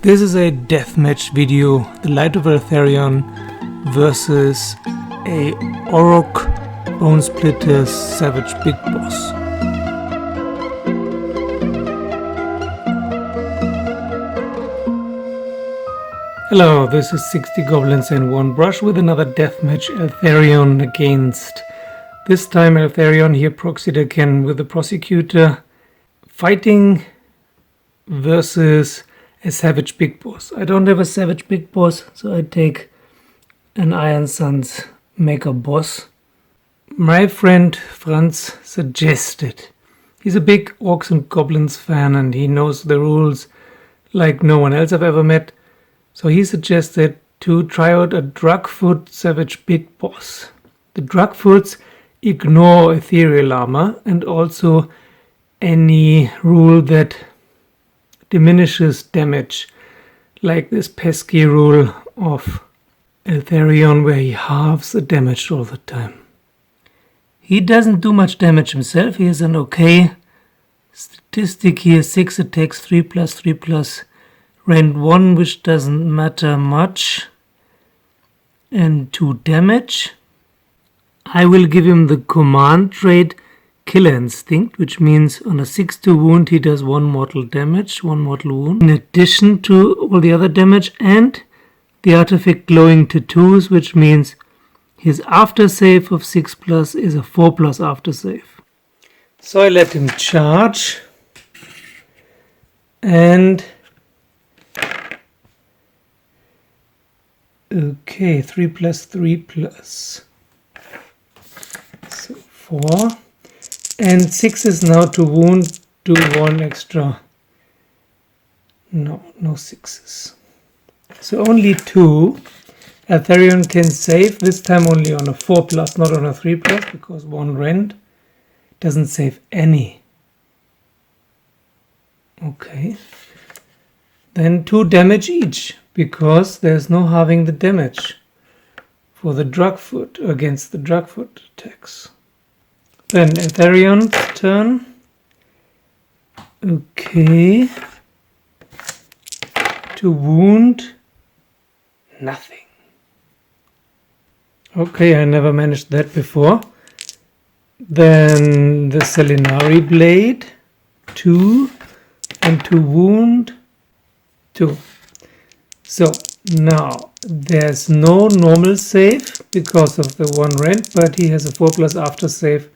This is a deathmatch video, the Light of Eltharion versus a Orruc Bonesplitterz Savage Big Boss. Hello, this is 60 Goblins and 1 Brush with another deathmatch Eltharion against, this time Eltharion here proxied again with the Prosecutor, fighting versus a Savage Big Boss. I don't have a Savage Big Boss, so I take an Iron Sun's Maker Boss. My friend Franz suggested, he's a big Orcs and Goblins fan and he knows the rules like no one else I've ever met. So he suggested to try out a Drakkfoot Savage Big Boss. The Drakkfoots ignore ethereal armor and also any rule that diminishes damage, like this pesky rule of Eltharion where he halves the damage all the time. He doesn't do much damage himself. He has an okay statistic here, 6 attacks, 3+3+, rank 1, which doesn't matter much, and 2 damage. I will give him the command trait Killa Instinct, which means on a 6-2 wound he does 1 mortal damage, 1 mortal wound, in addition to all the other damage, and the artefact Glowin Tatooz, which means his after save of 6+ is a 4+ after save. So I let him charge, and okay, 3+3+, so 4. And 6 is now to wound, do 1 extra. No 6s. So only 2. Eltharion can save, this time only on a 4+, not on a 3+, because 1 rend doesn't save any. Okay. Then 2 damage each, because there's no halving the damage for the Drakkfoot against the Drakkfoot attacks. Then Eltharion's turn. Okay. To wound, nothing. Okay, I never managed that before. Then the Selinari Blade, 2, and to wound, 2. So now there's no normal save because of the 1 rend, but he has a 4+ after save.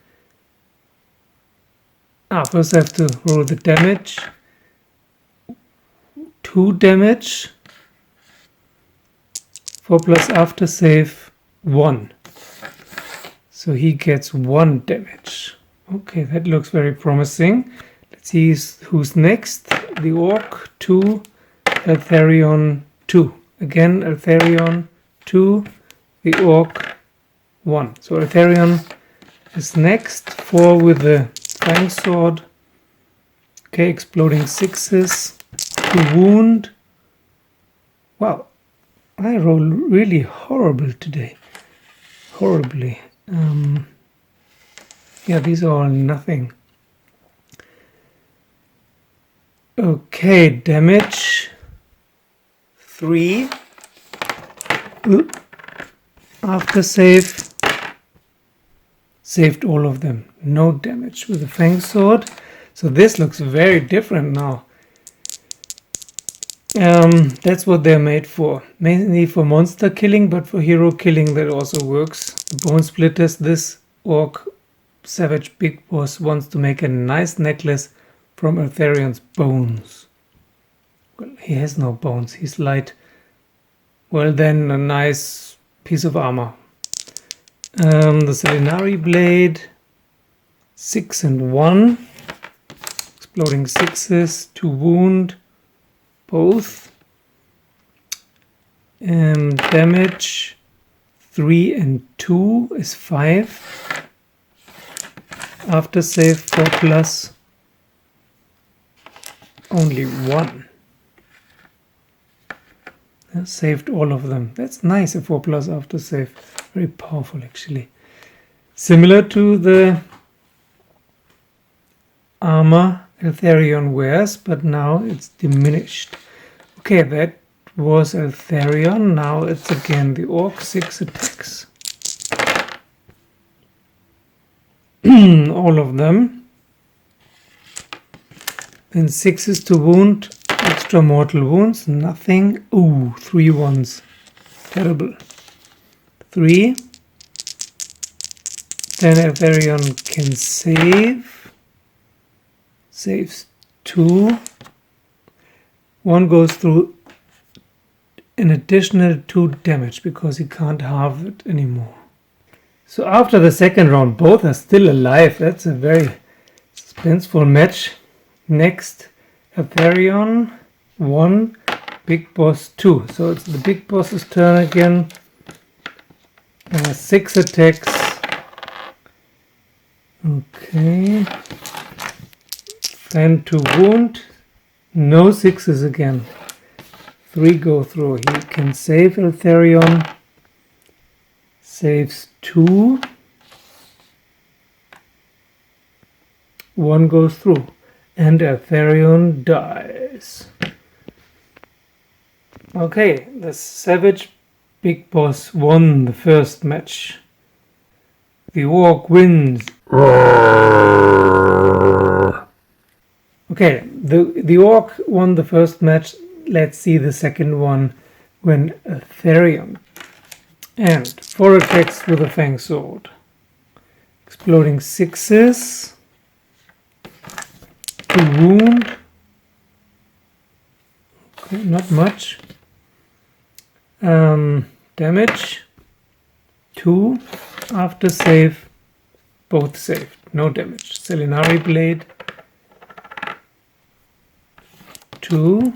First I have to roll the damage. 2 damage. 4+ after save, 1. So he gets 1 damage. Okay, that looks very promising. Let's see who's next. The Orc, 2. Eltharion, 2. Again, Eltharion, 2. The Orc, 1. So Eltharion is next. 4 with the Fang Sword. Okay, exploding 6s. To wound. Wow, I roll really horrible today. Horribly. Yeah, these are all nothing. Okay, damage 3. After save. Saved all of them. No damage with the Fang Sword. So this looks very different now. That's what they're made for. Mainly for monster killing, but for hero killing that also works. The Bonesplitterz, this Orc Savage Big Boss wants to make a nice necklace from Eltharion's bones. Well, he has no bones, he's light. Well then, a nice piece of armor. The Selinari Blade, 6 and 1. Exploding 6s, to wound, both. Damage 3 and 2 is 5. After save 4+, only 1. Saved all of them. That's nice, a 4+ after save. Very powerful actually. Similar to the armor Eltharion wears, but now it's diminished. Okay, that was Eltharion. Now it's again the Orc, 6 attacks. All of them. Then 6s to wound, extra mortal wounds, nothing. Ooh, 3 ones. Terrible. 3. Then Eltharion can save. Saves 2. 1 goes through an additional 2 damage because he can't halve it anymore. So after the second round, both are still alive. That's a very suspenseful match. Next, Eltharion 1, Big Boss 2. So it's the Big Boss's turn again. 6 attacks. Okay. Then to wound. No 6s again. 3 go through. He can save Eltharion. Saves 2. 1 goes through. And Eltharion dies. Okay, the Savage Big Boss won the first match. The Orc wins. Okay, the Orc won the first match. Let's see the second one when Eltharion. And 4 attacks with a Fang Sword. Exploding 6s. To wound. Okay, not much. Damage. 2. After save. Both saved. No damage. Selenari Blade. 2.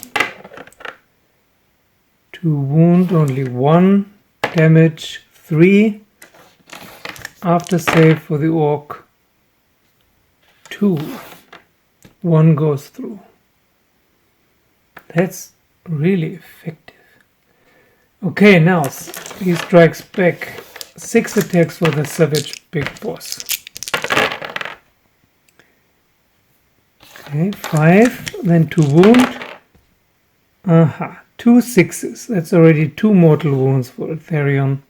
To wound only 1. Damage 3. After save for the Orc. 2. 1 goes through. That's really effective. Okay, now he strikes back. 6 attacks for the Savage Big Boss. Okay, 5. Then to wound. Aha. 2 6s. That's already 2 mortal wounds for Eltharion.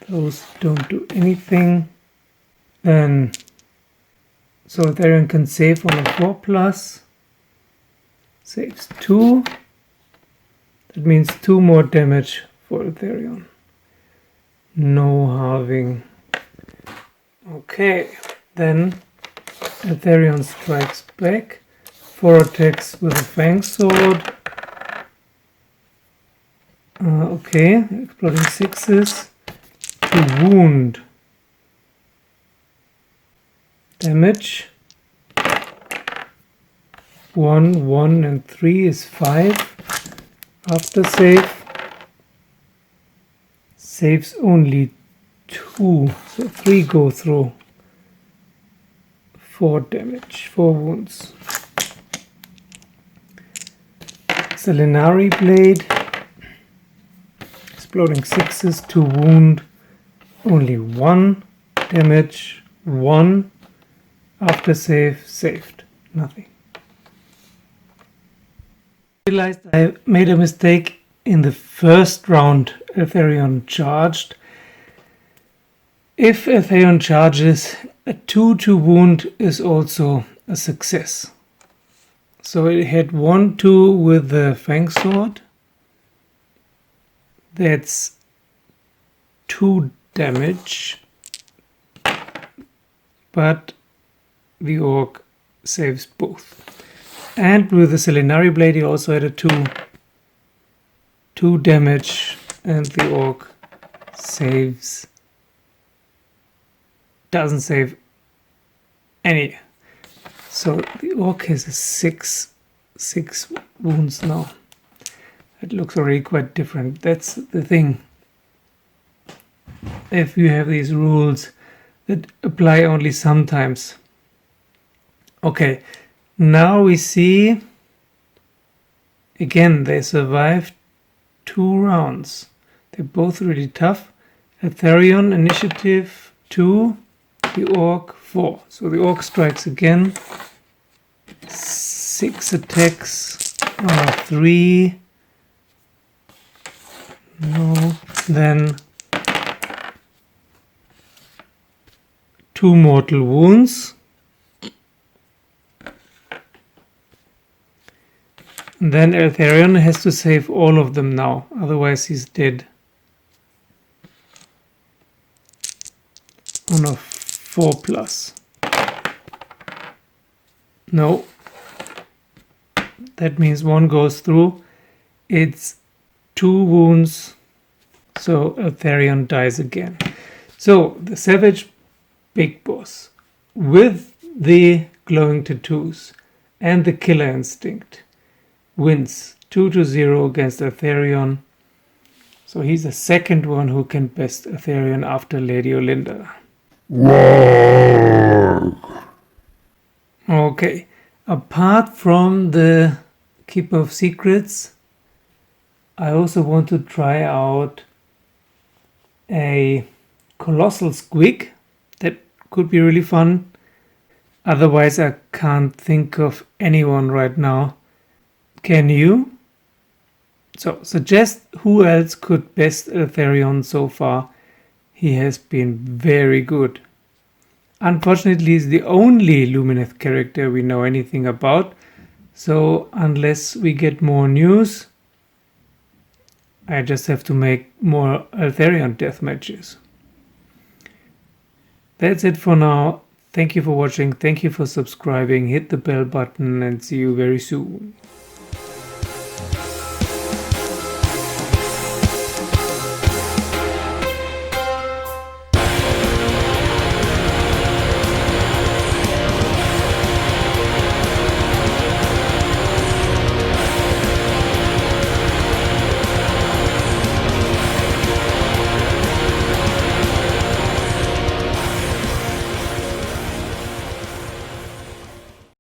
Those don't do anything. Then, so Eltharion can save on a 4+. Saves 2. That means 2 more damage for Eltharion. No halving. Okay, then Eltharion strikes back. 4 attacks with a Fang Sword. Okay, exploding 6s. To wound. Damage. 1, 1 and 3 is 5. After save. Saves only 2. So 3 go through. 4 damage, 4 wounds. Selenari Blade. Exploding 6s to wound. Only 1 damage. 1. After save, saved. Nothing. I realized I made a mistake in the first round. Eltharion charged. If Eltharion charges, a 2 to wound is also a success. So it had 1 2 with the Fang Sword. That's 2 damage. But the Orc saves both. And with the Selenari Blade he also had a 2 damage, and the Orc saves. Doesn't save any. So the Orc has a 6 wounds now. It looks already quite different. That's the thing. If you have these rules that apply only sometimes. Okay, now we see again they survived 2 rounds. They're both really tough. Eltharion initiative 2, the Orc 4. So the Orc strikes again. 6 attacks. 3. No. Then 2 mortal wounds. And then Eltharion has to save all of them now, otherwise he's dead. On a 4+. No. That means 1 goes through. It's 2 wounds. So Eltharion dies again. So the Savage Big Boss with the Glowin Tatooz and the Killa Instinct wins 2-0 against Eltharion. So he's the second one who can best Eltharion after Lady Olinda. Okay, apart from the Keeper of Secrets, I also want to try out a Colossal Squig. That could be really fun. Otherwise, I can't think of anyone right now. Can you? So, suggest who else could best Eltharion so far. He has been very good. Unfortunately, he's the only Lumineth character we know anything about. So, unless we get more news, I just have to make more Eltharion death matches. That's it for now. Thank you for watching. Thank you for subscribing. Hit the bell button and see you very soon.